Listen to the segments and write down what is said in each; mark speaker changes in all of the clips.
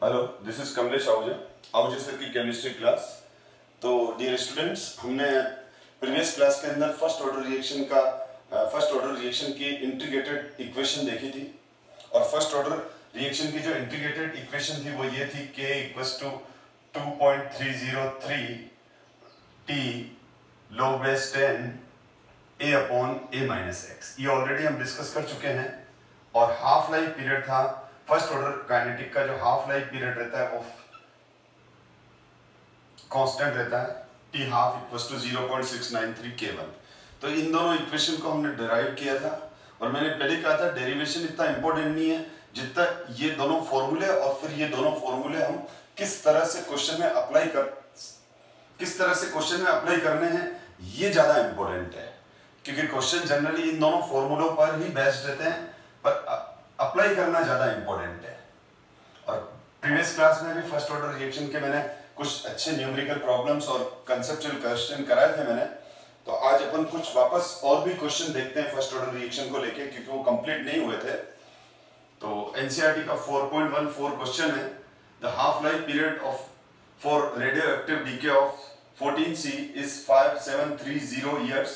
Speaker 1: Hello, this is Kamlesh Ahuja sir की chemistry class. तो dear students, हमने प्रीवियस क्लास के अंदर फर्स्ट ऑर्डर रिएक्शन की इंटीग्रेटेड इक्वेशन देखी थी। और फर्स्ट ऑर्डर रिएक्शन की जो इंटीग्रेटेड इक्वेशन थी वो ये थी K = 2.303 T log base 10 A/A-x। ये ऑलरेडी हम डिस्कस कर चुके हैं। और हाफ लाइफ पीरियड था फर्स्ट ऑर्डर काइनेटिक का, जो हाफ लाइफ पीरियड रहता है वो कांस्टेंट रहता है, T½ = 0.693 K1। तो इन दोनों इक्वेशन को हमने डिराइव किया था। और मैंने पहले कहा था डेरिवेशन इतना इंपॉर्टेंट नहीं है जितना ये दोनों फॉर्मूले, और फिर ये दोनों फॉर्मूले हम किस तरह से क्वेश्चन में अप्लाई करने हैं, ये ज्यादा इंपॉर्टेंट है। क्योंकि क्वेश्चन जनरली इन दोनों फॉर्मूलों पर ही बेस्ड रहते हैं, पर अप्लाई करना ज्यादा इंपॉर्टेंट है। और प्रीवियस क्लास में भी फर्स्ट ऑर्डर रिएक्शन के मैंने कुछ अच्छे न्यूमेरिकल प्रॉब्लम्स और कंसेप्चुअल क्वेश्चन कराए थे मैंने। तो आज अपन कुछ वापस और भी क्वेश्चन देखते हैं फर्स्ट ऑर्डर रिएक्शन को लेके, क्योंकि वो कंप्लीट नहीं हुए थे। तो एनसीईआरटी का 4.14 क्वेश्चन है, the half life period for radioactive DK of 14C is 5730 years.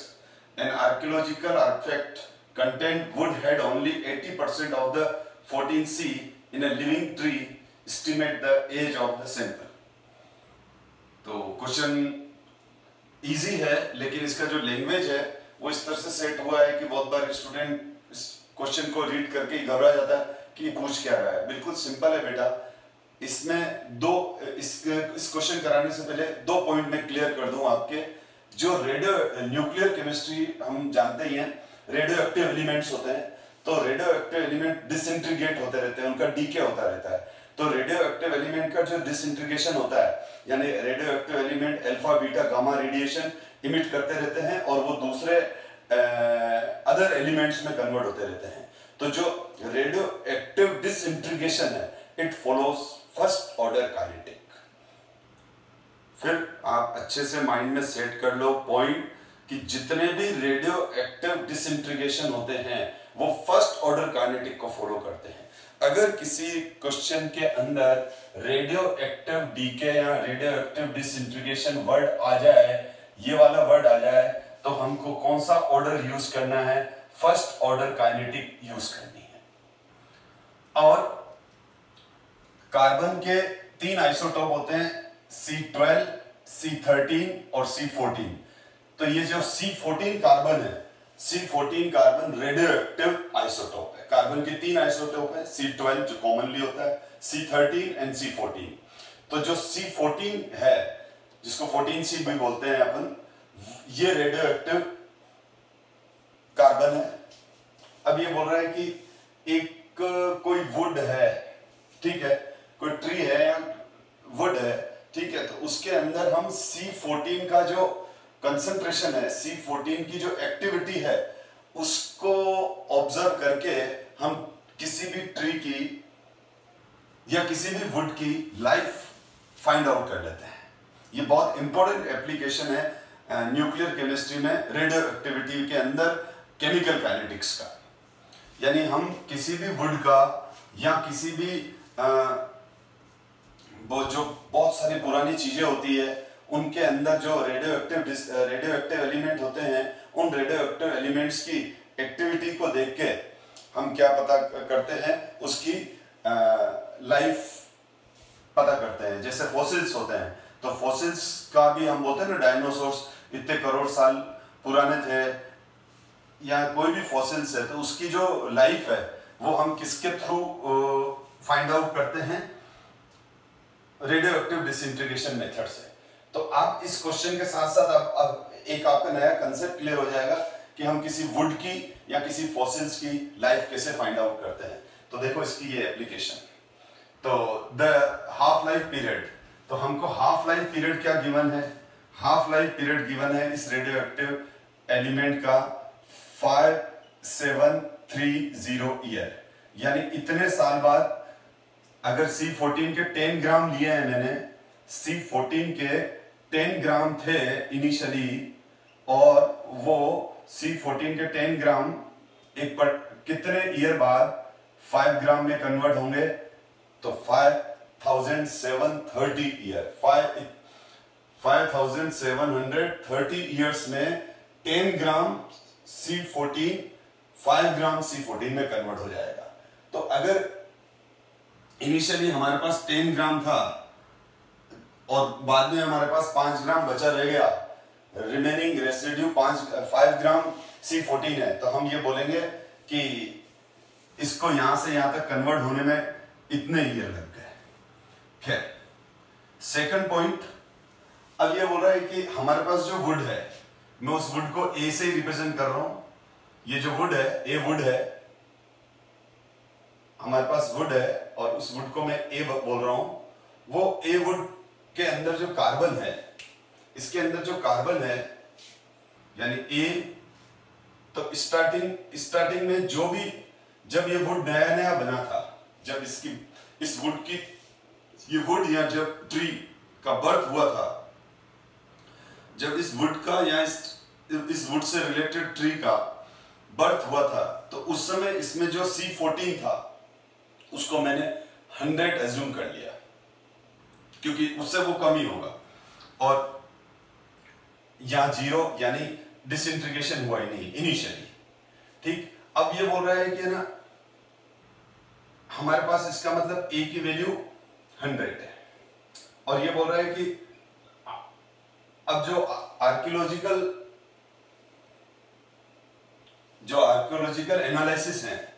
Speaker 1: An archaeological artifact contained wood had only 80% of the 14C in a living tree. Estimate the age of the sample. तो question easy है, लेकिन इसका जो language है वो इस तरह से सेट हुआ है कि बहुत बार स्टूडेंट इस क्वेश्चन को रीड करके ही घबरा जाता है कि पूछ क्या रहा है। बिल्कुल सिंपल है बेटा। इसमें इस क्वेश्चन कराने से पहले 2 पॉइंट में क्लियर कर दूं आपके। जो न्यूक्लियर केमिस्ट्री हम जानते ही हैं, रेडियो एक्टिव एलिमेंट्स होते हैं। तो रेडियो एक्टिव एलिमेंट डिसइंटीग्रेट होते रहते हैं, उनका डीके होता रहता है। तो रेडियो एक्टिव एलिमेंट का जो डिसइंटीग्रेशन होता है, यानी radio active element alpha beta gamma radiation emit करते रहते हैं और वो दूसरे अदर एलिमेंट्स में कन्वर्ट होते रहते हैं। तो जो रेडियो एक्टिव डिसइंटीग्रेशन है, it follows first order kinetic. फिर आप अच्छे से माइंड में सेट कर लो पॉइंट कि जितने भी रेडियो एक्टिव डिसइंटीग्रेशन होते हैं वो फर्स्ट ऑर्डर काइनेटिक को फॉलो करते हैं। अगर किसी क्वेश्चन के अंदर रेडियो एक्टिव डीके या रेडियो एक्टिव डिसइंटीग्रेशन वर्ड आ जाए, ये वाला वर्ड आ जाए, तो हमको कौन सा ऑर्डर यूज करना है? फर्स्ट ऑर्डर काइनेटिक यूज करनी है। और कार्बन के 3 आइसोटोप होते हैं, C12, C13 और C14। तो ये जो C14 कार्बन है, C14 कार्बन रेडियोएक्टिव आइसोटोप है। कार्बन के 3 आइसोटोप है, C12 जो कॉमनली होता है, C13 एंड C14। तो जो C14 है, जिसको 14C भी बोलते हैं अपन, ये रेडियोएक्टिव कार्बन है। अब ये बोल रहा है कि एक कोई वुड है, ठीक है, कोई ट्री है या वुड है, ठीक है, तो उसके अंदर हम C14 का जो कंसंट्रेशन है, C14 की जो एक्टिविटी है, उसको ऑब्जर्व करके हम किसी भी ट्री की या किसी भी वुड की लाइफ फाइंड आउट कर लेते हैं। ये बहुत इंपॉर्टेंट एप्लीकेशन है न्यूक्लियर केमिस्ट्री में, रेडियो एक्टिविटी के अंदर केमिकल काइनेटिक्स का। यानी हम किसी भी वुड का या किसी भी वो जो बहुत सारी पुरानी चीजें होती है, उनके अंदर जो रेडियोएक्टिव एलिमेंट होते हैं, उन रेडियोएक्टिव एलिमेंट्स की एक्टिविटी को देख के हम क्या पता करते हैं, उसकी लाइफ पता करते हैं। जैसे फॉसिल्स होते हैं, तो फॉसिल्स का भी हम बोलते हैं ना, डायनासोर्स इतने करोड़ साल पुराने थे, या कोई भी फॉसिल्स है, तो उसकी जो लाइफ है वो हम किसके थ्रू फाइंड आउट करते हैं? रेडियोएक्टिव डिसइंटीग्रेशन मेथड से। तो आप इस क्वेश्चन के साथ साथ अब एक आपका नया कंसेप्ट क्लियर हो जाएगा कि हम किसी वुड की या किसी फॉसिल्स की लाइफ कैसे फाइंड आउट करते हैं। तो देखो इसकी ये एप्लीकेशन। तो द हाफ लाइफ पीरियड, तो हमको हाफ लाइफ पीरियड क्या गिवन है? हाफ लाइफ पीरियड गिवन है इस रेडियोएक्टिव एलिमेंट का 5730 ईयर। यानी इतने साल बाद, अगर C14 के 10 ग्राम लिए हैं मैंने, C14 के 10 ग्राम थे इनिशियली, और वो C14 के 10 ग्राम एक कितने ईयर बाद 5 ग्राम में कन्वर्ट होंगे? तो 5000 5730 ईयर 5730 ईयर्स में 10 ग्राम C14 5 ग्राम C14 में कन्वर्ट हो जाएगा। तो अगर इनिशियली हमारे पास 10 ग्राम था और बाद में हमारे पास 5 ग्राम बचा रह गया, रिमेनिंग रेसिड्यू 5 ग्राम C14 है, तो हम ये बोलेंगे कि इसको यहां से यहां तक कन्वर्ट होने में इतने ईयर लग गए। खैर, सेकंड पॉइंट, अब ये बोल रहा है कि हमारे पास जो वुड है, मैं उस वुड को ए से ही रिप्रेजेंट कर रहा हूं। ये जो वुड है, ए वुड है, हमारे पास वुड है और उस वुड को मैं ए बोल रहा हूं। वो ए वुड के अंदर जो कार्बन है, इसके अंदर जो कार्बन है यानी ए, तो स्टार्टिंग में जो भी, जब ये वुड नया नया बना था, जब इस वुड की, ये वुड या जब ट्री का बर्थ हुआ था, जब इस वुड का या इस वुड से रिलेटेड ट्री का बर्थ हुआ था, तो उस समय इसमें जो C14 था उसको मैंने 100 एज्यूम कर लिया, क्योंकि उससे वो कम ही होगा, और यहां 0 यानी डिसइंटीग्रेशन हुआ ही नहीं इनिशियली। ठीक, अब ये बोल रहा है कि ना हमारे पास इसका मतलब A की वैल्यू 100 है, और ये बोल रहा है कि अब जो आर्कियोलॉजिकल एनालिसिस है,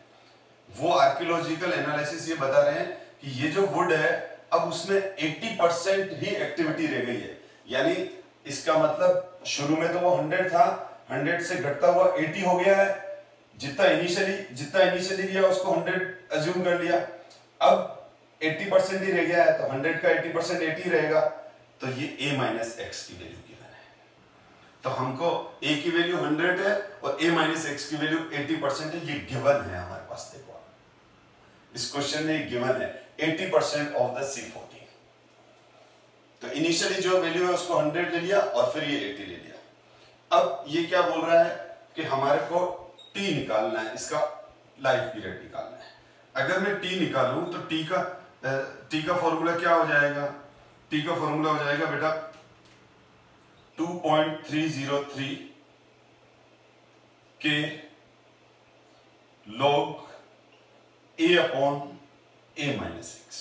Speaker 1: वो आर्कियोलॉजिकल एनालिसिस ये बता रहे हैं कि ये जो वुड है अब उसमें 80% ही एक्टिविटी रह गई है। यानी इसका मतलब शुरू में तो वो 100 था, 100 से घटता हुआ 80 हो गया है। जितना इनिशियली दिया उसको 100 अज्यूम कर लिया, अब 80% ही रह गया है, तो 100 का 80% 80 रहेगा, तो ये A माइनस एक्स की वैल्यू गिवन है। तो हमको A की वैल्यू 100 है और A माइनस एक्स की वैल्यू 80% है, ये गिवन है हमारे पास। देखो इस क्वेश्चन में गिवन है 80% ऑफ द C14। तो इनिशियली जो वैल्यू है उसको 100 ले लिया और फिर ये 80 ले लिया। अब ये क्या बोल रहा है कि हमारे को T निकालना है, इसका लाइफ पीरियड निकालना है। अगर मैं T निकालूं तो T का फॉर्मूला क्या हो जाएगा? T का फॉर्मूला हो जाएगा बेटा 2.303 के log A upon A minus x.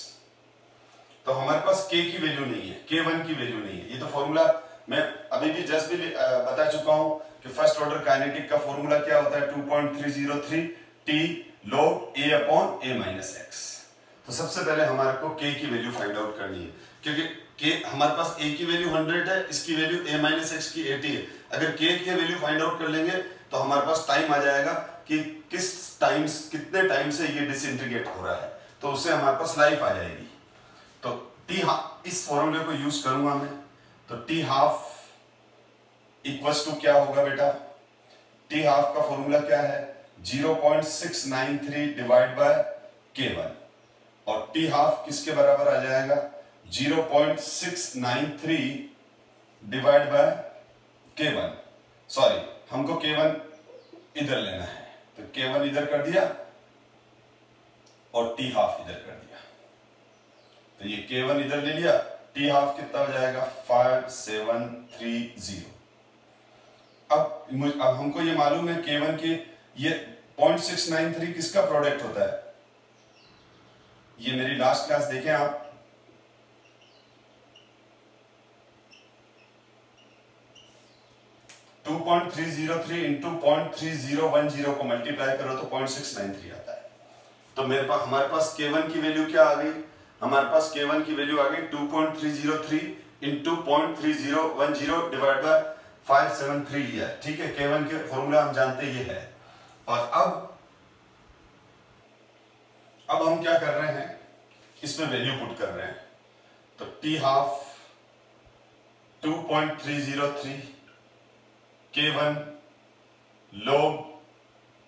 Speaker 1: तो हमारे पास K की वैल्यू नहीं है, K1 की वैल्यू नहीं है। ये तो फॉर्मूला मैं अभी भी जस्ट भी बता चुका हूं कि फर्स्ट ऑर्डर काइनेटिक का फॉर्मूला क्या होता है, 2.303 T log A upon A minus x. तो सबसे पहले हमारे को K की वैल्यू फाइंड आउट करनी है, क्योंकि हमारे पास A की वैल्यू 100 है, इसकी वैल्यू A माइनस एक्स की 80 है। अगर K की वैल्यू फाइंड आउट कर लेंगे तो हमारे पास टाइम आ जाएगा कि कितने टाइम से ये डिसइंटीग्रेट हो रहा है, तो उससे हमारे पास लाइफ आ जाएगी। तो इस फॉर्मूले को यूज करूंगा मैं, तो T हाफ इक्वल्स टू क्या होगा बेटा? T हाफ का फॉर्मूला क्या है? 0.693 डिवाइड बाय K1, और T हाफ किसके बराबर आ जाएगा? 0.693 डिवाइड बाय K1। सॉरी, हमको K1 इधर लेना है, तो K1 इधर कर दिया और T हाफ इधर कर दिया, तो ये K1 इधर ले लिया, T हाफ कितना हो जाएगा? 5730। अब हमको ये मालूम है K1 की, ये 0.693 किसका प्रोडक्ट होता है? ये मेरी लास्ट क्लास देखें आप, टू 0.303 इंटू 0.3010 को मल्टीप्लाई करो तो 0.693 आता है। तो हमारे पास K1 की वैल्यू क्या आ गई? हमारे पास K1 की वैल्यू आ गई 2.303 इंटू 0.3010 डिवाइड बाय 573 है। ठीक है, K1 के फॉर्मूला हम जानते ये है। और अब हम क्या कर रहे हैं, इसमें वैल्यू पुट कर रहे हैं। तो T half 2.303 K1 log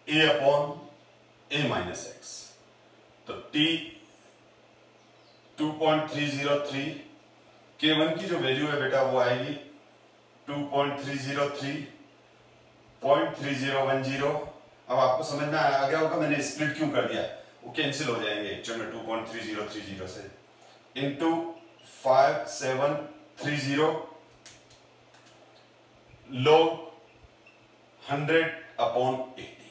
Speaker 1: A upon A minus x. तो T 2.303 K1 की जो वैल्यू है बेटा वो आएगी 2.303.3010। अब आपको समझ में आ गया होगा मैंने स्प्लिट क्यों कर दिया, वो कैंसिल हो जाएंगे एक्चुअल में 2.3030 से। Into 5730 log 100/80।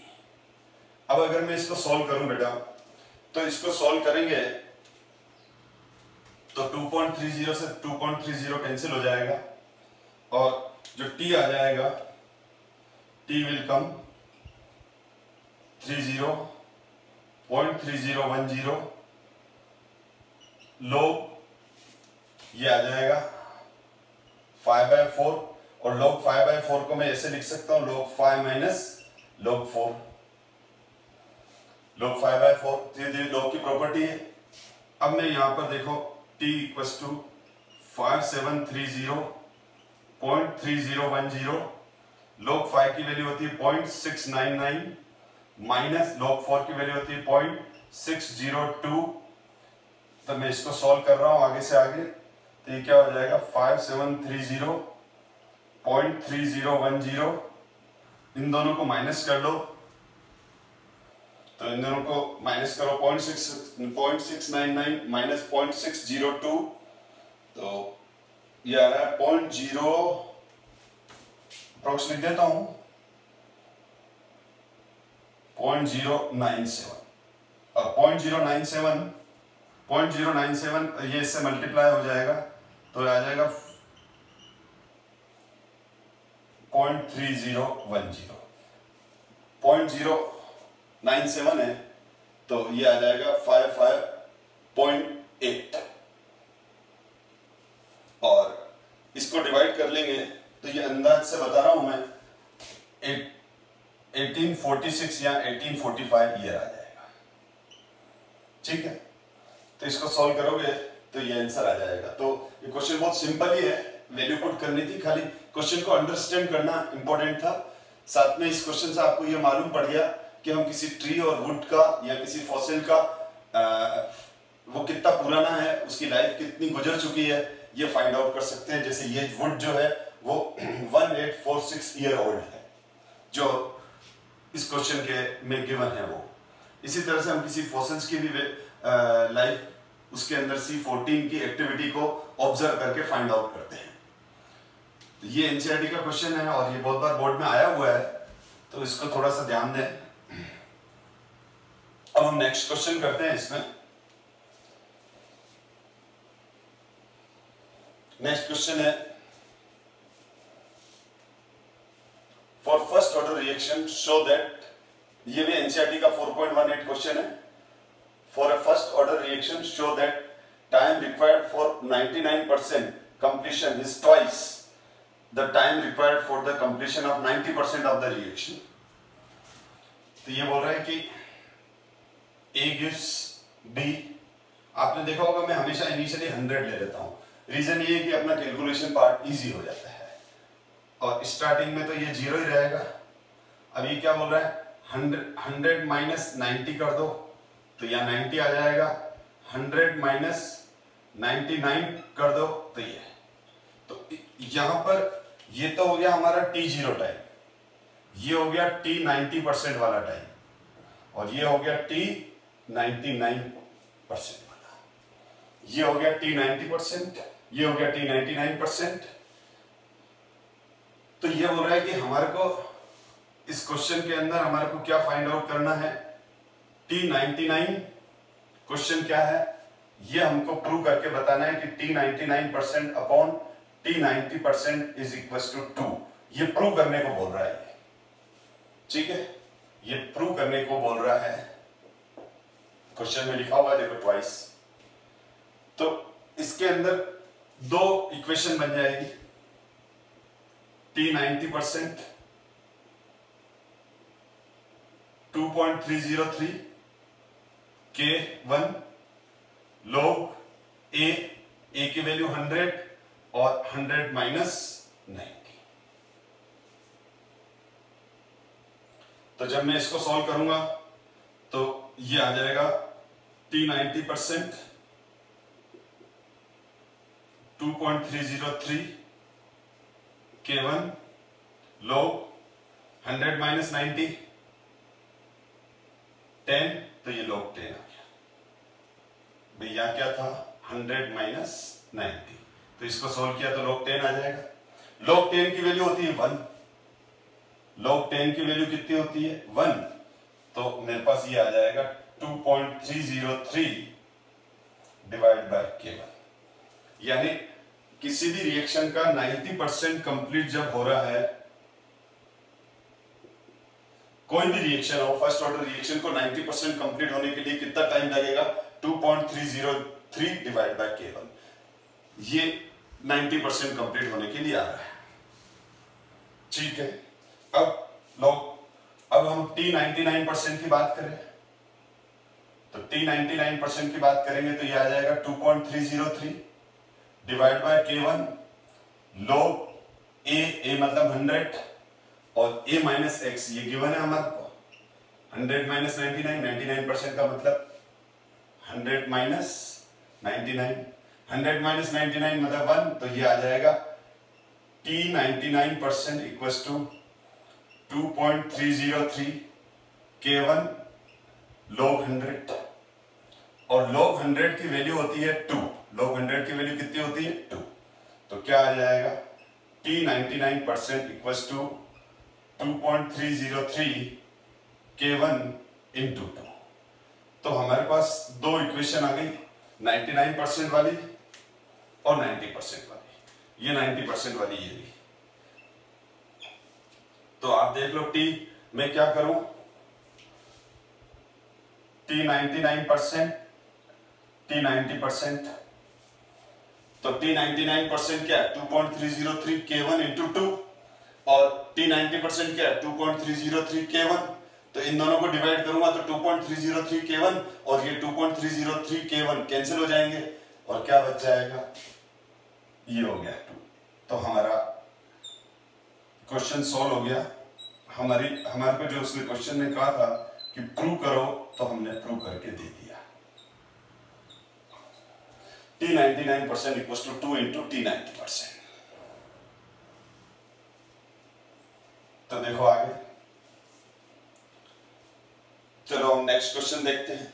Speaker 1: अब अगर मैं इसको सॉल्व करूं बेटा, तो इसको सॉल्व करेंगे तो 2.30 से 2.30 कैंसिल हो जाएगा, और जो t आ जाएगा t विल कम 30.3010 log, ये आ जाएगा 5/4, और log 5/4 को मैं ऐसे लिख सकता हूं log 5 माइनस log 4, log 5/4 धीरे-धीरे log की प्रॉपर्टी है। अब मैं यहां पर देखो t इक्वल्स टू 5730.3010 log 5 की वैल्यू होती है 0.699 माइनस log 4 की वैल्यू होती है 0.602। तो मैं इसको सॉल्व कर रहा हूं आगे से आगे, तो ये क्या हो जाएगा 5730.3010, इन दोनों को माइनस कर लो, तो इन दोनों को माइनस करो 0.699 माइनस 0.602, तो ये आ रहा है 0.0 अप्रोक्स लिख देता हूं 0.097, और 0.097 ये इससे मल्टीप्लाई हो जाएगा, तो आ जाएगा 0.3010, 0.097 है, तो ये आ जाएगा 55.8, और इसको डिवाइड कर लेंगे तो ये अंदाज से बता रहा हूं मैं 1846 या 1845 ईयर आ जाएगा। ठीक है, तो इसको सॉल्व करोगे तो ये आंसर आ जाएगा। तो ये क्वेश्चन बहुत सिंपल ही है, वैल्यू पुट करनी थी, खाली क्वेश्चन को अंडरस्टैंड करना इंपॉर्टेंट था। साथ में इस क्वेश्चन से आपको ये मालूम पड़ गया कि हम किसी ट्री और वुड का या किसी फॉसिल का वो कितना पुराना है, उसकी लाइफ कितनी गुजर चुकी है, ये फाइंड आउट कर सकते हैं। जैसे ये वुड जो है वो 1846 ईयर ओल्ड है, जो इस क्वेश्चन के में गिवन है वो। इसी तरह से हम किसी फॉसिल्स की भी लाइफ, उसके अंदर C14 की एक्टिविटी को ऑब्जर्व करके फाइंड आउट करते हैं। तो ये एनसीईआरटी का क्वेश्चन है और ये बहुत बार बोर्ड में आया हुआ है, तो इसको थोड़ा सा ध्यान दें। अब हम नेक्स्ट क्वेश्चन करते हैं। इसमें नेक्स्ट क्वेश्चन है, for first order reaction show that, ये भी एनसीईआरटी का 4.18 क्वेश्चन है। For a first order reaction show that time required for 99% completion is twice the time required for the completion of 90% of the reaction. तो ये बोल रहा है कि A gives B, आपने देखा होगा मैं हमेशा इनिशियली 100 ले लेता हूं, रीजन ये है कि अपना कैलकुलेशन पार्ट इजी हो जाता है, और स्टार्टिंग में तो ये 0 ही रहेगा। अब ये क्या बोल रहा है, 100 माइनस 90 कर दो, तो यहाँ 90 आ जाएगा। 100 माइनस 99 कर दो, तो ये, तो यहां पर ये तो हो गया हमारा T0 टाइम, ये हो गया T 90% वाला टाइम, और ये हो गया T 99% वाला, ये हो गया T 90%, ये हो गया T 99%। तो ये बोल रहा है कि हमारे को इस क्वेश्चन के अंदर हमारे को क्या फाइंड आउट करना है, T 99 क्वेश्चन क्या है, ये हमको प्रूव करके बताना है कि T 99% upon T 90% is equal to 2। ये प्रूव करने को बोल रहा है, ठीक है, ये प्रूव करने को बोल रहा है। क्वेश्चन में लिखा हुआ है, देखो ट्वाइस। तो इसके अंदर दो इक्वेशन बन जाएगी, T 90% 2.303 K1 log A की वैल्यू 100 और 100 माइनस 90। तो जब मैं इसको सॉल्व करूंगा तो ये आ जाएगा T 90% 2.303 K1 log 100 माइनस 90 10, तो ये log 10 आ गया। भैया क्या था 100 माइनस 90। तो इसको सोल्व किया तो log 10 आ जाएगा। log 10 की वैल्यू होती है 1। log 10 की वैल्यू कितनी होती है 1। तो मेरे पास ये आ जाएगा 2.303 डिवाइड बाय K1। यानी किसी भी रिएक्शन का 90% कंप्लीट जब हो रहा है, कोई भी रिएक्शन हो, फर्स्ट ऑर्डर रिएक्शन को 90% कंप्लीट होने के लिए कितना टाइम लगेगा 2.303 डिवाइड बाय K1। ये 90% कंप्लीट होने के लिए आ रहा है। ठीक है, अब हम T99% की बात करें तो T99% की बात करेंगे तो ये आ जाएगा 2.303 divide by K1 log A मतलब 100 और A माइनस एक्स ये गिवन है हमारे को। 100 माइनस 99% का मतलब 100 माइनस 99, 100 माइनस 99 मतलब 1। तो ये आ जाएगा T99% equals to 2.303 K1 log 100 और log 100 की वैल्यू होती है 2। log 100 की वैल्यू कितनी होती है 2। तो क्या आ जाएगा T99% equals to 2.303 K1 into 2। तो हमारे पास दो इक्वेशन आ गई, 99% वाली और 90% वाली। ये 90% वाली ये भी। तो आप देख लो T मैं क्या करूं, T99% T90%। तो T99% क्या है 2.303 K1 इंटू 2 और T90% क्या है 2.303 K1। तो इन दोनों को डिवाइड करूंगा तो 2.303 K1 और ये 2.303 K1 कैंसिल हो जाएंगे और क्या बच जाएगा, ये हो गया 2। तो हमारा क्वेश्चन सॉल्व हो गया। हमारे को जो उसने क्वेश्चन में कहा था कि प्रूव करो, तो हमने प्रूव करके दे दिया। T99% equals to 2 into T90%। तो देखो आगे, चलो हम नेक्स्ट क्वेश्चन देखते हैं।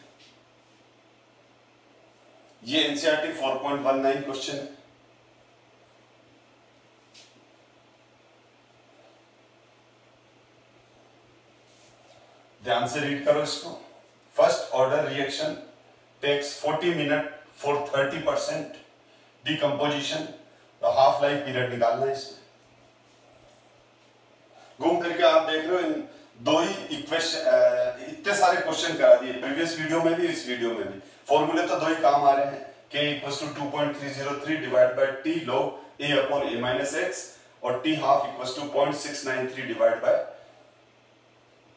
Speaker 1: ये एनसीईआरटी 4.19 क्वेश्चन है। ध्यान से रीड करो इसको। First order reaction takes 40 minute for 30% decomposition. तो हाफ लाइफ पीरियड निकालना है इसमें। घूम करके आप देख रहे हो इन दो ही इक्वेशन, इतने सारे क्वेश्चन करा दिए प्रीवियस वीडियो में भी, इस वीडियो में भी। फॉर्मूले तो दो ही काम आ रहे हैं, K equals to 2.303 divide by T log A upon A minus x और T half equals to 0.693 divide by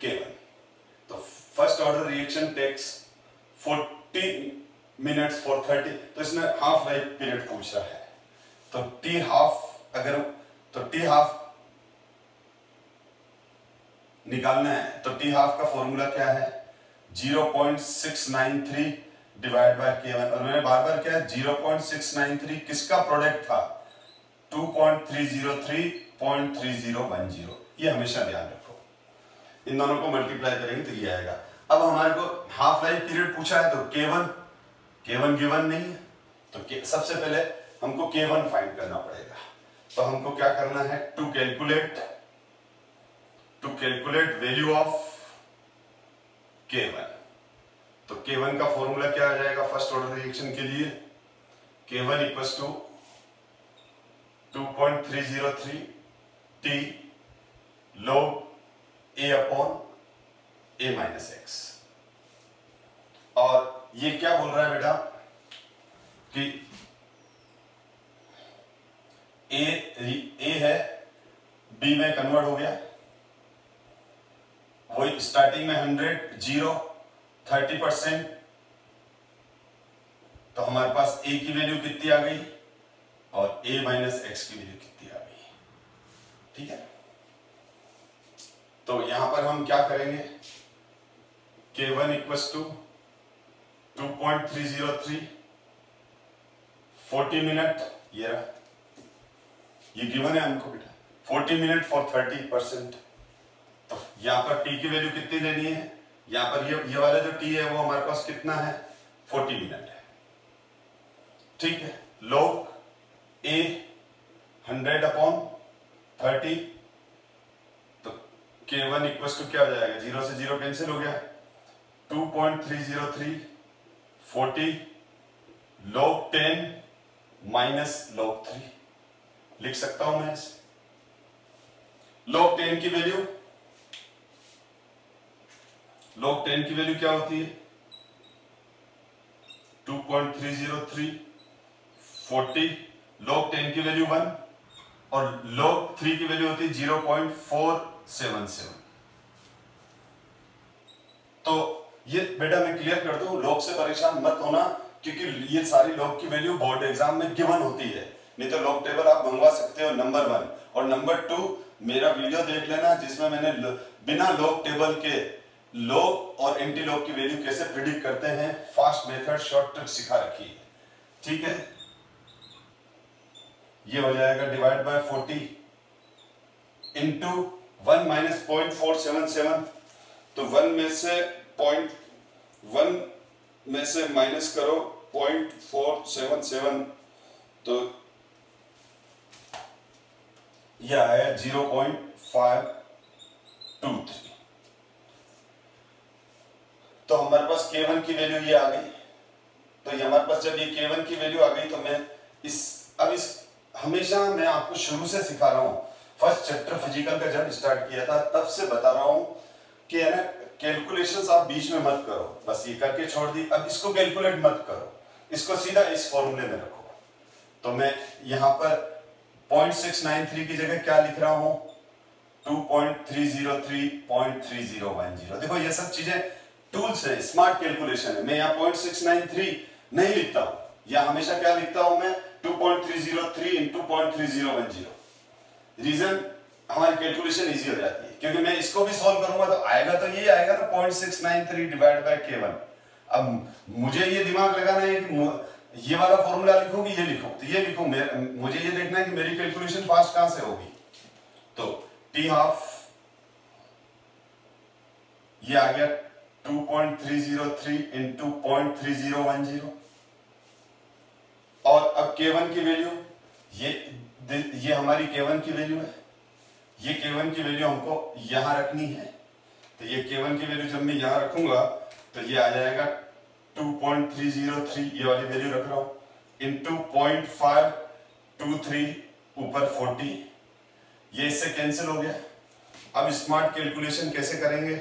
Speaker 1: K1। तो first order reaction takes 40 minutes for 30। तो इसमें हाफ लाइफ पीरियड पूछ रहा है। तो T हाफ अगर तो T हाफ निकालना है तो T हाफ का फॉर्मूला क्या है 0.693 डिवाइड बाय K1। और मैंने बार बार क्या है 0.693 किसका प्रोडक्ट था 2.303 0.3010। ये हमेशा ध्यान रखो, इन दोनों को मल्टीप्लाई करेंगे तो ये आएगा। अब हमारे को हाफ लाइफ पीरियड पूछा है तो K1 गिवन नहीं है, तो सबसे पहले हमको K1 फाइंड करना पड़ेगा। तो हमको क्या करना है to calculate value of K1। तो K1 का फॉर्मूला क्या आ जाएगा फर्स्ट ऑर्डर रिएक्शन के लिए, K1 equals to 2.303 T log A upon A minus x. और ये क्या बोल रहा है बेटा कि A है B में कन्वर्ट हो गया, वही स्टार्टिंग में 100 0 30%। तो हमारे पास A की वैल्यू कितनी आ गई और A माइनस एक्स की वैल्यू कितनी आ गई। ठीक है, तो यहां पर हम क्या करेंगे K1 इक्वल्स टू 2.303 40 मिनट, ये रहा, ये गिवन है हमको बेटा 40 मिनट फॉर 30%। तो यहां पर T की वैल्यू कितनी लेनी है, यहां पर ये वाला जो T है वो हमारे पास कितना है 40 मिनट है। ठीक है, log a 100/30, तो k1 इक्वल टू क्या हो जाएगा, 0 से 0 कैंसिल हो गया, 2.303 40 log 10 माइनस log 3 लिख सकता हूं मैं इसे। log 10 की वैल्यू, log 10 की वैल्यू क्या होती है, 2.303 40 log 10 की वैल्यू 1 और log 3 की वैल्यू होती है 0.477। तो ये बेटा मैं क्लियर कर दूं, log से परेशान मत होना, क्योंकि ये सारी log की वैल्यू बोर्ड एग्जाम में गिवन होती है, नहीं तो log टेबल आप मंगवा सकते हो, नंबर 1। और नंबर 2 मेरा वीडियो देख लेना जिसमें मैंने बिना log टेबल के log और एंटी log की वैल्यू कैसे प्रिडिक्ट करते हैं, फास्ट मेथड शॉर्ट ट्रिक सिखा रखी है, ठीक है। ये हो जाएगा डिवाइड बाय 40 इंटू 1 माइनस 0.477, तो 1 में से माइनस करो 0.477, तो यह आया 0.523। तो हमारे पास k1 की वैल्यू ये आ गई। तो ये हमारे पास जब ये k1 की वैल्यू आ गई, तो मैं हमेशा मैं आपको शुरू से सिखा रहा हूं, फर्स्ट चैप्टर फिजिकल का जब स्टार्ट किया था तब से बता रहा हूं कि है ना, कैलकुलेशंस आप बीच में मत करो, बस ये करके छोड़ दी। अब इसको कैलकुलेट मत करो, इसको सीधा इस फॉर्मूले में रखो। तो मैं यहां पर 0.693 की जगह क्या लिख रहा हूं, 2.303.3010। देखो ये सब चीजें टूल्स है, स्मार्ट कैलकुलेशन है। मैं यहाँ 0.693 नहीं लिखता हूं, या हमेशा क्या लिखता हूं मैं, 2.303 इंटू 0.3010। रीजन हमारी कैलकुलेशन इजी हो जाती है, क्योंकि मैं इसको भी सॉल्व करूंगा तो आएगा तो ये आएगा ना, 0.693 डिवाइड बाय k1। अब मुझे ये दिमाग लगाना है कि ये वाला फॉर्मूला लिखूं कि ये लिखूं, तो ये लिखूं। मुझे ये देखना है कि मेरी कैलकुलेशन फास्ट कहां से होगी। तो t हाफ ये आ गया 2.303 इंटू 0.3010, और अब k1 की वैल्यू, ये हमारी k1 की वैल्यू है, ये k1 की वैल्यू हमको यहां रखनी है। तो ये k1 की वैल्यू जब मैं यहां रखूंगा तो ये आ जाएगा 2.303, ये वाली वैल्यू रख रहा हूं, इंटू 0.523 ऊपर 40, ये इससे कैंसिल हो गया। अब स्मार्ट कैलकुलेशन कैसे करेंगे,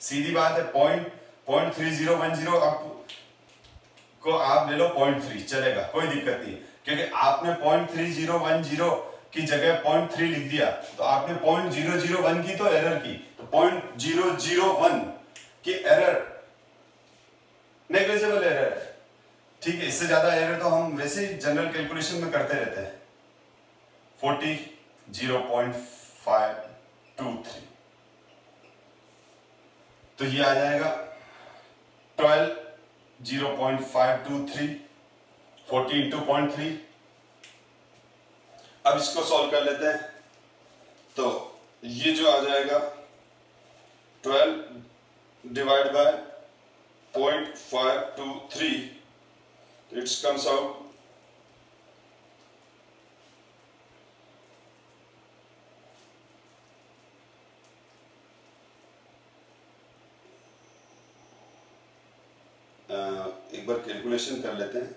Speaker 1: सीधी बात है, 0.3010 को आप ले लो 0.3 चलेगा, कोई दिक्कत नहीं, क्योंकि आपने 0.3010 की जगह 0.3 लिख दिया, तो आपने 0.001 की तो एरर की, तो 0.001 की एरर नेग्लिजिबल एरर है, ठीक है। इससे ज्यादा एरर तो हम वैसे ही जनरल कैलकुलेशन में करते रहते हैं। 40 0.523, तो ये आ जाएगा 12 0.523 40 इंटू 0.3। अब इसको सॉल्व कर लेते हैं, तो ये जो आ जाएगा 12 divide by 0.523, it's comes out एक बार कैलकुलेशन कर लेते हैं।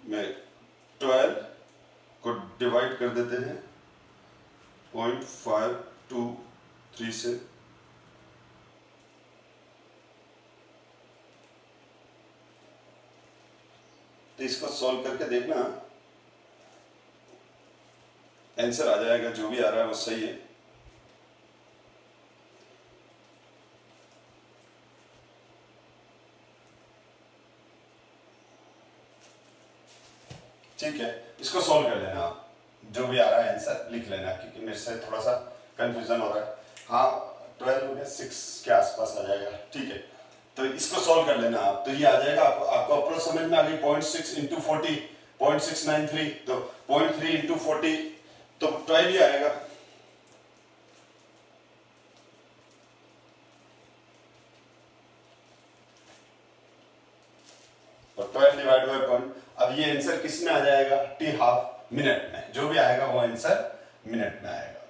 Speaker 1: मैं 12 को डिवाइड कर देते हैं 0.523 से, तो इसको सॉल्व करके देखना, आंसर आ जाएगा, जो भी आ रहा है वो सही है। ठीक है, इसको सॉल्व कर लेना आप, जो भी आ रहा है आंसर लिख लेना, क्योंकि मेरे से थोड़ा सा कंफ्यूजन हो रहा है। हाँ 12 हो गया, 6 के आसपास आ जाएगा, ठीक है। तो इसको सॉल्व कर लेना आप, तो ये आ जाएगा आपको अप्रोच समझ में आ गई। 0.6 इंटू 40 0.693, तो 0.3 इंटू 40 तो 12 ही आएगा। और 12 डिवाइड बाय 1। अब ये आंसर किसने आ जाएगा, टी हाफ मिनट में। जो भी आएगा वो आंसर मिनट में आएगा।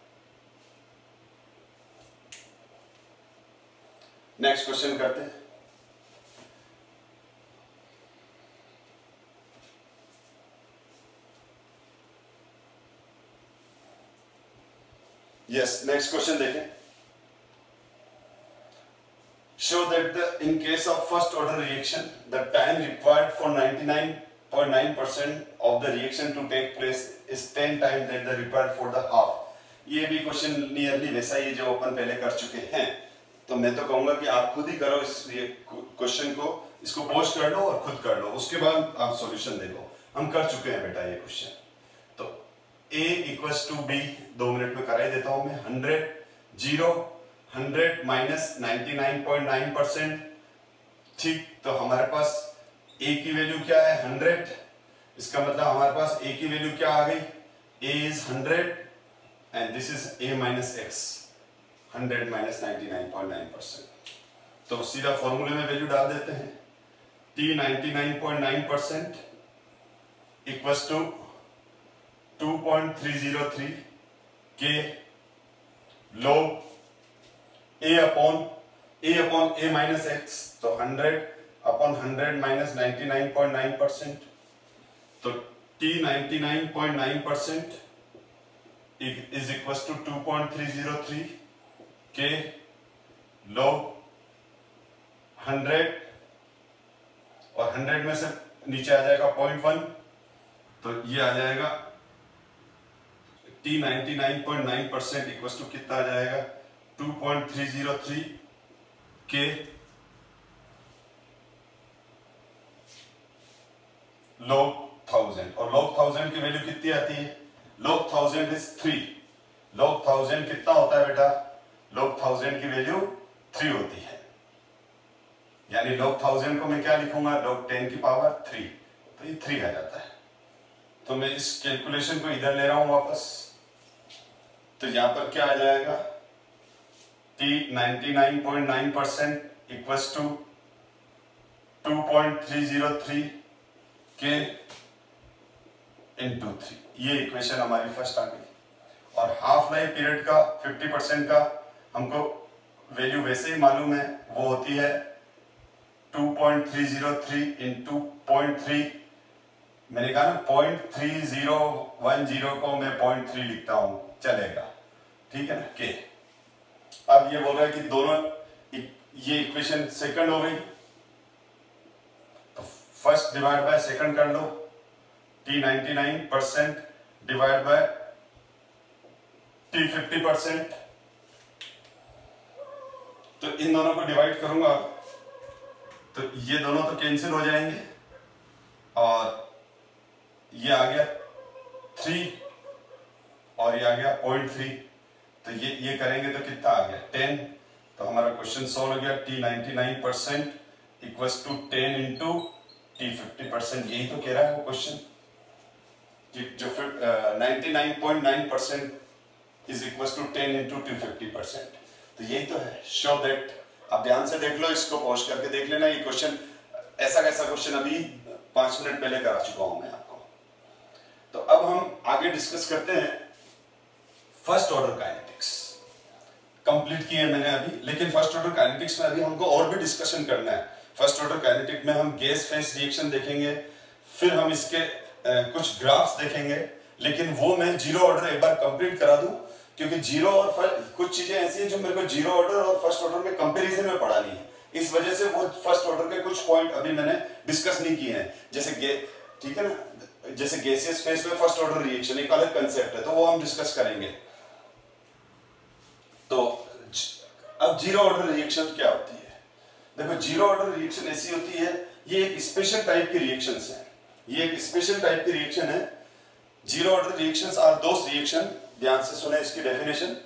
Speaker 1: नेक्स्ट क्वेश्चन करते हैं। यस, नेक्स्ट क्वेश्चन देखें। Show that in case of first order reaction, the time required for 99.9% of the reaction to take place is 10 times that the required for the half. ये भी question nearly वैसा ही जो अपन पहले कर चुके हैं। तो मैं तो कहूंगा कि आप खुद ही करो इस क्वेश्चन को, इसको पोस्ट कर लो और खुद कर लो, उसके बाद आप सॉल्यूशन दे दो। हम कर चुके हैं बेटा ये क्वेश्चन। तो A equals to B 2 minute में करा ही देता हूं मैं। 100 माइनस 99.9%। ठीक, तो हमारे पास A की वैल्यू क्या है? 100। इसका मतलब हमारे पास A की वैल्यू क्या आ गई? A is 100 and this is A minus X, 100 minus 99.9%। तो सीधा फॉर्मूले में वैल्यू डाल देते हैं। T 99.9% equals to 2.303 K log A upon A minus X, तो 100 upon 100 minus 99.9%। तो T 99.9% is equals to 2.303 K log 100, और 100 में से नीचे आ जाएगा 0.1, तो ये आ जाएगा T 99.9% इक्वल्स टू कितना आ जाएगा? 2.303 K log 1000, और log 1000 की वैल्यू कितनी आती है? log 1000 is 3। log 1000 कितना होता है बेटा? log 1000 की वैल्यू 3 होती है, यानी log 1000 को मैं क्या लिखूंगा? log 10 की पावर 3, तो ये 3 आ जाता है। तो मैं इस कैलकुलेशन को इधर ले रहा हूं वापस, तो यहां पर क्या आ जाएगा? T 99.9% equals to 2.303 K into 3। ये इक्वेशन हमारी फर्स्ट आ गई। और हाफ लाइफ पीरियड का 50% का हमको वैल्यू वैसे ही मालूम है, वो होती है 2.303 into 0.3। मैंने कहा ना 0.3010 को मैं 0.3 लिखता हूं, चलेगा, ठीक है ना? के अब ये बोल रहा है कि दोनों, ये इक्वेशन सेकंड हो गई, तो फर्स्ट डिवाइड बाय सेकंड कर लो। T 99% डिवाइड बाय T 50%, तो इन दोनों को डिवाइड करूंगा तो ये दोनों तो कैंसिल हो जाएंगे, और ये आ गया 3 और ये आ गया 0.3, तो ये करेंगे तो कितना आ गया? 10। तो हमारा क्वेश्चन सॉल्व हो गया। T 99% equals to 10 into T 50%। यही तो कह रहा है वो क्वेश्चन कि जो 99.9% is equals to 10 into T 50%। तो यही तो है। शो दैट, आप ध्यान से देख लो, इसको पॉज करके देख लेना। ये क्वेश्चन ऐसा कैसा क्वेश्चन अभी 5 मिनट पहले करा चुका हूं मैं आपको। तो अब हम आगे डिस्कस करते हैं फर्स्ट ऑर्डर काइनेटिक्स। कंप्लीट किए मैंने अभी, लेकिन फर्स्ट ऑर्डर काइनेटिक्स में अभी हमको और भी डिस्कशन करना है। फर्स्ट ऑर्डर काइनेटिक में हम गैस फेस रिएक्शन देखेंगे, फिर हम इसके कुछ ग्राफ्स देखेंगे, लेकिन वो मैं जीरो ऑर्डर एक बार कंप्लीट करा दूं, क्योंकि जीरो और कुछ चीजें ऐसी हैं जो मेरे को जीरो ऑर्डर और फर्स्ट ऑर्डर में कंपैरिजन में पढ़ानी है। इस वजह से वो फर्स्ट ऑर्डर के कुछ पॉइंट अभी मैंने डिस्कस नहीं किए हैं, जैसे ठीक है ना, जैसे गैसियस फेस में फर्स्ट ऑर्डर रिएक्शन एक अलग कंसेप्ट है, तो वो हम डिस्कस करेंगे। तो अब जीरो ऑर्डर रिएक्शन क्या होती है? देखो, जीरो ऑर्डर रिएक्शन ऐसी होती है, ये एक स्पेशल टाइप की रिएक्शंस है। ये एक स्पेशल टाइप की रिएक्शन है। Zero order reactions are those reaction, ध्यान से सुने इसकी definition.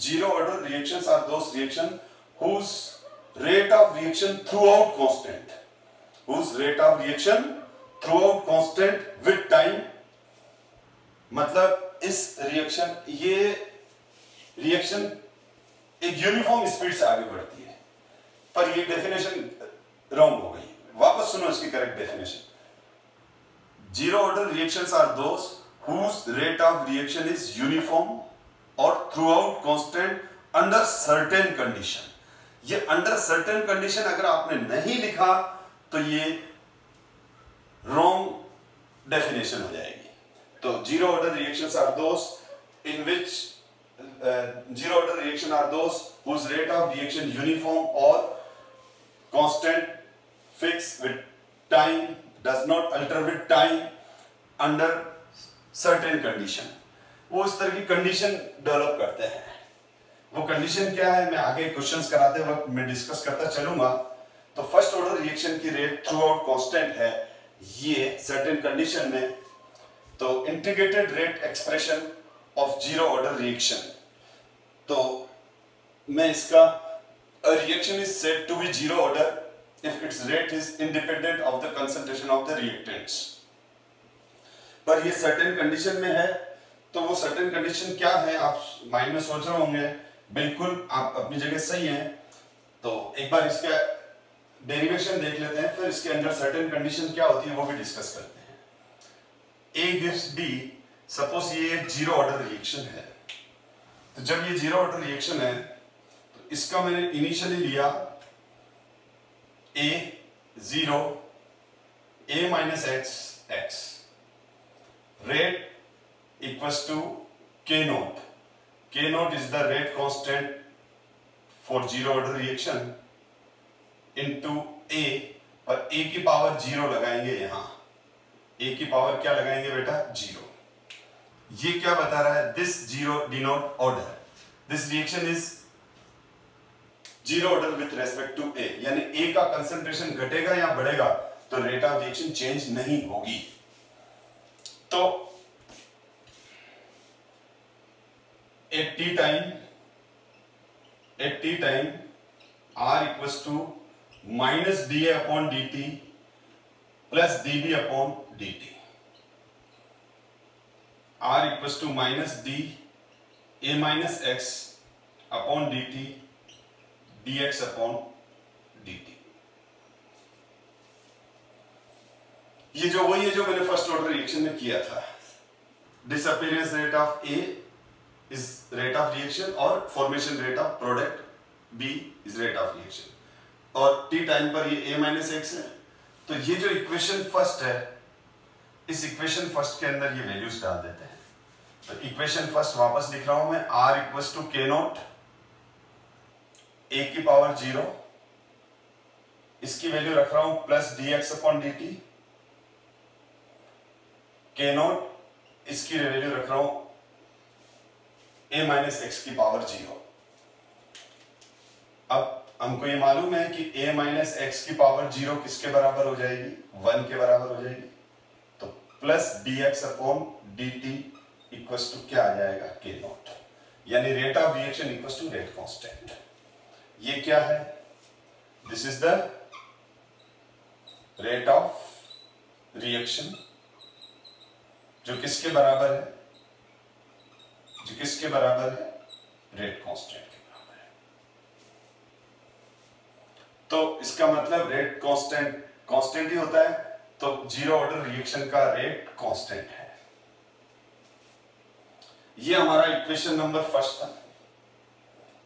Speaker 1: Zero order reactions are those reaction whose rate of reaction throughout constant, whose rate of reaction throughout constant with time। मतलब इस रिएक्शन, ये reaction एक यूनिफॉर्म स्पीड से आगे बढ़ती है, पर ये डेफिनेशन रॉन्ग हो गई। वापस सुनो इसकी correct definition. Zero order reactions are those whose rate of reaction is uniform or throughout constant under certain condition. ये under certain condition अगर आपने नहीं लिखा तो ये wrong definition हो जाएगी. तो zero order reactions are those in which zero order reaction are those whose rate of reaction uniform or constant, fixed with time, does not alter with time under certain condition. वो इस तरह की condition develop करते हैं. वो condition क्या है मैं आगे क्वेश्चंस कराते वक्त मैं डिस्कस करता चलूंगा. तो फर्स्ट ऑर्डर रिएक्शन की रेट थ्रू आउट कांस्टेंट है ये सर्टेन कंडीशन में. तो integrated rate expression of zero order reaction. तो मैं इसका a reaction is said to be zero order if its rate is independent of the concentration of the reactants. पर ये certain condition में है. तो वो सर्टेन कंडीशन क्या है आप माइंड में सोच रहे होंगे. बिल्कुल आप अपनी जगह सही हैं. तो एक बार इसका डेरिवेशन देख लेते हैं फिर इसके अंदर सर्टेन कंडीशन क्या होती है वो भी डिस्कस करते हैं. A gives B. सपोज ये एक जीरो ऑर्डर रिएक्शन है. तो जब ये जीरो ऑर्डर रिएक्शन है तो इसका मैंने इनिशियली लिया A 0 A minus x rate equals to K naught. K naught is the rate constant for zero order reaction into A. और A की पावर 0 लगाएंगे यहां. A की पावर क्या लगाएंगे बेटा 0. ये क्या बता रहा है this zero denote order. This reaction is zero order with respect to A. यानी A का कंसंट्रेशन घटेगा या बढ़ेगा तो रेट ऑफ रिएक्शन चेंज नहीं होगी. तो at t time R equals to minus dA upon dt plus dB upon dt. R equals to minus d A minus x upon dt dx upon dt. ये जो वही है जो मैंने first order reaction में किया था. Disappearance rate of A is rate of reaction और formation rate of product B is rate of reaction. और t टाइम पर ये A minus x है. तो ये जो इक्वेशन फर्स्ट है इस इक्वेशन फर्स्ट के अंदर ये वैल्यूज डाल देते हैं. तो इक्वेशन फर्स्ट वापस लिख रहा हूं मैं. R equals to K naught A की पावर 0. इसकी वैल्यू रख रहा हूं plus dx upon dt. K naught इसकी वैल्यू रख रहा हूं A माइनस एक्स की पावर 0. अब हमको ये मालूम है कि A माइनस एक्स की पावर 0 किसके बराबर हो जाएगी 1 के बराबर हो जाएगी. तो plus dx upon dt equals to क्या आ जाएगा K नॉट. यानी rate of reaction equals to rate constant. ये क्या है this is the rate of reaction जो किसके बराबर है जो किसके बराबर है रेट कांस्टेंट के बराबर है. तो इसका मतलब रेट कांस्टेंट ही होता है. तो जीरो ऑर्डर रिएक्शन का रेट कांस्टेंट है. ये हमारा इक्वेशन नंबर फर्स्ट था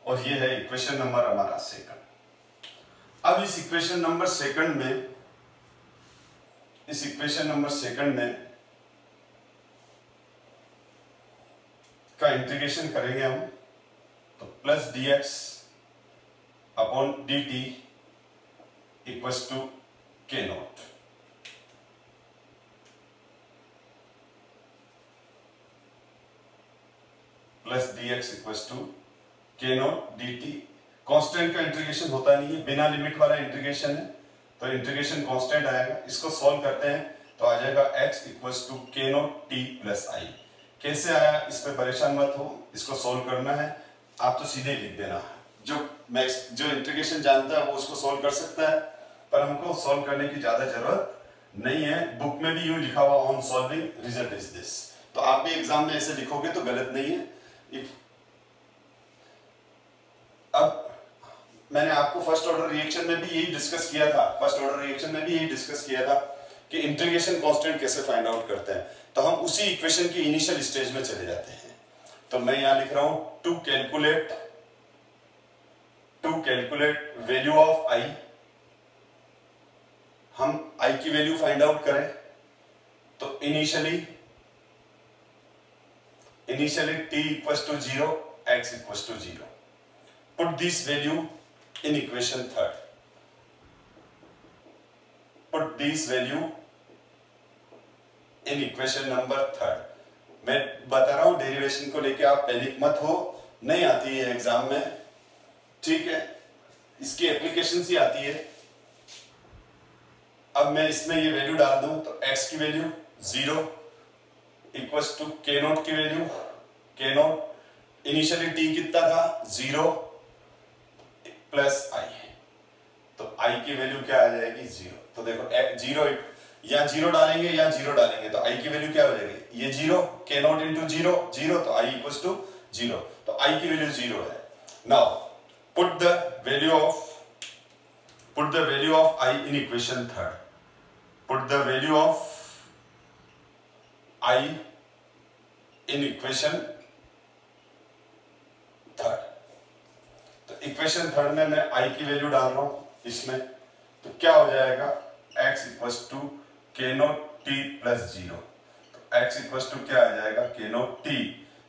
Speaker 1: और ये है इक्वेशन नंबर हमारा सेकंड. अब इस इक्वेशन नंबर सेकंड में का इंटीग्रेशन करेंगे हम. तो plus dx upon dt equals to K naught. Plus dx equals to K naught dt. Constant का इंटीग्रेशन होता नहीं है बिना लिमिट वाला इंटीग्रेशन है. तो इंटीग्रेशन कांस्टेंट आएगा. इसको सॉल्व करते हैं तो आ जाएगा x equals to K naught t plus i. कैसे आया इस पे परेशान मत हो. इसको सॉल्व करना है आप तो सीधे लिख देना. जो इंटीग्रेशन जानता है वो उसको सॉल्व कर सकता है पर हमको सॉल्व करने की ज्यादा जरूरत नहीं है. बुक में भी यूं लिखा हुआ on solving result is this. तो आप भी एग्जाम में ऐसे लिखोगे तो गलत नहीं है. अब मैंने आपको फर्स्ट ऑर्डर रिएक्शन में भी यही डिस्कस किया था कि इंटीग्रेशन कांस्टेंट कैसे फाइंड आउट करते हैं, तो हम उसी इक्वेशन की इनिशियल स्टेज में चले जाते हैं। तो मैं यहां लिख रहा हूं टू कैलकुलेट वैल्यू ऑफ आई, हम आई की वैल्यू फाइंड आउट करें तो initially t equals to 0, x equals to 0. Put this value in equation third. Put this value in equation number third. मैं बता रहा हूं डेरिवेशन को लेके आप पैनिक मत हो, नहीं आती है एग्जाम में, ठीक है, इसकी एप्लीकेशन ही आती है। अब मैं इसमें ये वैल्यू डाल दूं तो x की value 0 equals to k naught की value, k naught initially t कितना था 0 प्लस i, तो i की वैल्यू क्या आ जाएगी 0। तो देखो 0 या 0 डालेंगे या 0 डालेंगे तो i की वैल्यू क्या हो जाएगी, ये 0, k नॉट इंटू 0 0, तो i इक्वल्स टू 0, तो i की वैल्यू 0 है। Now put the value of i in equation third, put the value of i in equation third. तो इक्वेशन थर्ड में मैं i की वैल्यू डाल रहा हूं इसमें, तो क्या हो जाएगा x equals to k naught t plus 0, तो x इक्वल्स टू क्या आ जाएगा k नॉट t,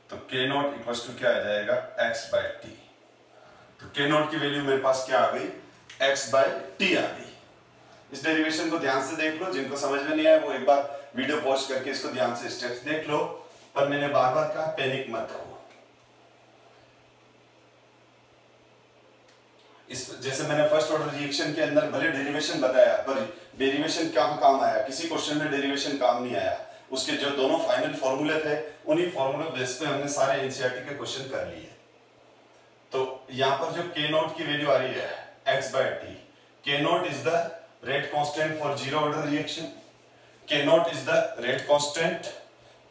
Speaker 1: तो k नॉट इक्वल्स टू क्या आ जाएगा x बाय t। तो k नॉट की वैल्यू मेरे पास क्या आ गई, x बाय t आ गई। इस डेरिवेशन को ध्यान से देख लो, जिनको समझ में नहीं आया वो एक बार वीडियो पॉज करके इसको ध्यान से स्टेप्स देख लो, पर मैंने बार बार कहा पैनिक मत हो। इस जैसे मैंने फर्स्ट ऑर्डर रिएक्शन के अंदर भले डेरिवेशन बताया, पर डेरिवेशन क्या काम आया, किसी क्वेश्चन में डेरिवेशन काम नहीं आया। उसके जो दोनों फाइनल फॉर्मूले थे उन्हीं फॉर्मूले बेस पे हमने सारे एनसीईआरटी के क्वेश्चन कर लिए। तो यहां पर जो k नॉट की वैल्यू आ रही है x by t, k naught is the rate constant for zero order reaction, k naught is the rate constant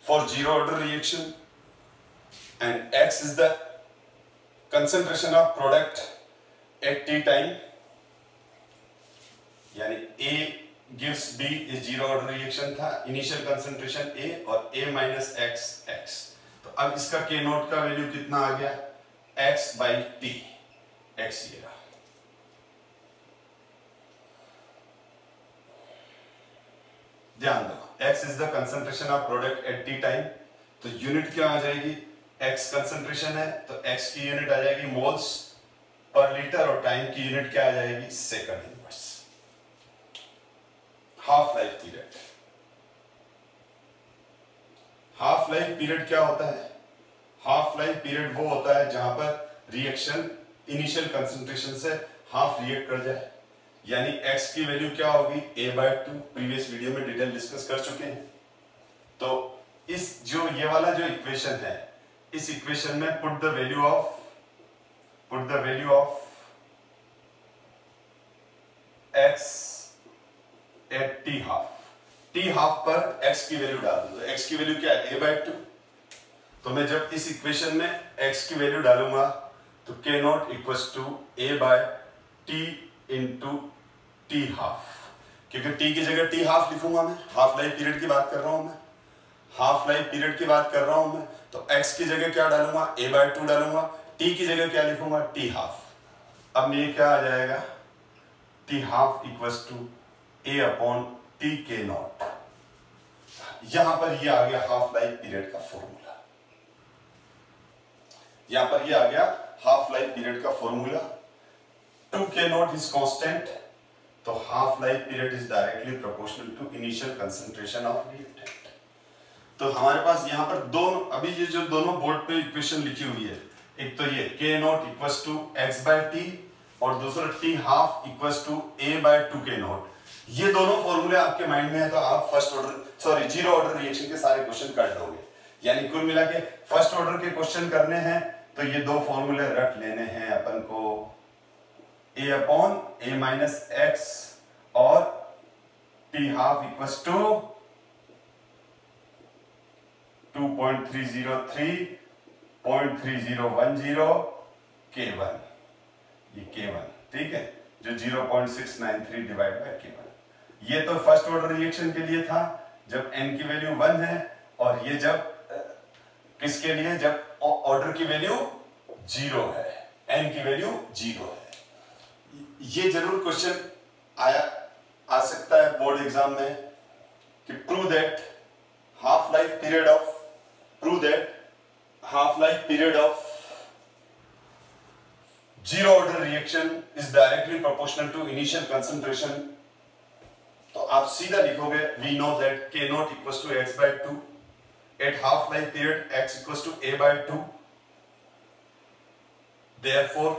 Speaker 1: for zero order reaction and x is the concentration of product at t time, यानी A gives B is zero order reaction था, initial concentration A और A minus x। तो अब इसका k naught का value कितना आ गया x by t, x ये रहा। ध्यान दो x is the concentration of product at T time, तो यूनिट क्या आ जाएगी, x कंसंट्रेशन है तो x की यूनिट आ जाएगी मोल्स पर लीटर और टाइम की यूनिट क्या आ जाएगी second inverse. Half life period, half life period क्या होता है, हाफ लाइफ पीरियड वो होता है जहां पर रिएक्शन इनिशियल कंसंट्रेशन से हाफ रिएक्ट कर जाए, यानी x की वैल्यू क्या होगी a/2, प्रीवियस वीडियो में डिटेल डिस्कस कर चुके हैं। तो इस जो ये वाला जो इक्वेशन है, इस इक्वेशन में put the value of x at t half पर x की वैल्यू डाल दूं, तो x की वैल्यू क्या है a/2, तो मैं जब इस इक्वेशन में x की वैल्यू डालूंगा तो k naught equals to a/t into T half, क्योंकि t की जगह t हाफ लिखूंगा मैं, हाफ लाइफ पीरियड की बात कर रहा हूं मैं, हाफ लाइफ पीरियड की बात कर रहा हूं मैं, तो x की जगह क्या डालूंगा a/2 डालूंगा, t की जगह क्या लिखूंगा t हाफ। अब ये क्या आ जाएगा t half equals to a/t k naught. यहां पर ये आ गया हाफ लाइफ पीरियड का फॉर्मूला, यहां पर ये आ गया हाफ लाइफ पीरियड का formula. 2k naught is constant, तो half life period is directly proportional to initial concentration of reactant. तो हमारे पास यहाँ पर दोनों, अभी ये जो दोनों बोर्ड पे इक्वेशन लिखी हुई है, एक तो ये k naught equals to x by t और दूसरा t half equals to a/2 k naught. ये दोनों फॉर्मूले आपके माइंड में है तो आप जीरो ऑर्डर रिएक्शन के सारे क्वेश्चन कर दोगे, यानी कुल मिला के फर्स्ट ऑर्डर के क्वेश्चन करने हैं तो ये दो फॉर्मूले रट लेने हैं अपन को, a/a माइनस x और t half equals to 2.303 0.3010 K1, ये K1 ठीक है, जो 0.693 डिवाइड बाय K1, ये तो फर्स्ट ऑर्डर रिएक्शन के लिए था जब n की वैल्यू 1 है, और ये जब किसके लिए, जब ऑर्डर की वैल्यू 0 है, n की वैल्यू 0 है। ये जरूर क्वेश्चन आ सकता है बोर्ड एग्जाम में कि prove that half life period of zero order reaction is directly proportional to initial concentration. तो आप सीधा लिखोगे we know that k naught equals to x by 2 at half life period x equals to a by 2, therefore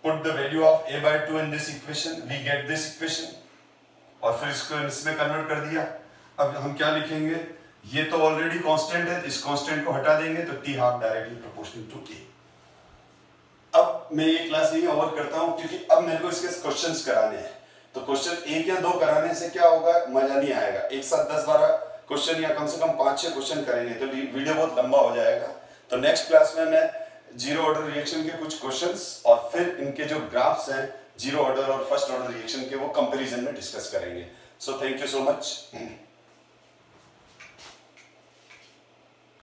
Speaker 1: put the value of a by 2 in this equation, we get this equation, और फिर इसको इसमें convert कर दिया। अब हम क्या लिखेंगे, ये तो ऑलरेडी कांस्टेंट है, इस कांस्टेंट को हटा देंगे तो t half directly proportional to a। अब मैं ये क्लास यही ओवर करता हूं क्योंकि अब मेरे को इसके क्वेश्चंस कराने हैं। तो क्वेश्चन 1 या 2 कराने से क्या होगा, मजा नहीं आएगा। एक साथ 10-12 क्वेश्चन या कम से कम 5-6 क्वेश्चन करेंगे तो वीडियो बहुत लंबा हो जाएगा। तो नेक्स्ट क्लास में मैं जीरो ऑर्डर रिएक्शन के कुछ क्वेश्चंस और फिर इनके जो ग्राफ्स हैं जीरो ऑर्डर और फर्स्ट ऑर्डर रिएक्शन के, वो कंपैरिजन में डिस्कस करेंगे। So thank you so much.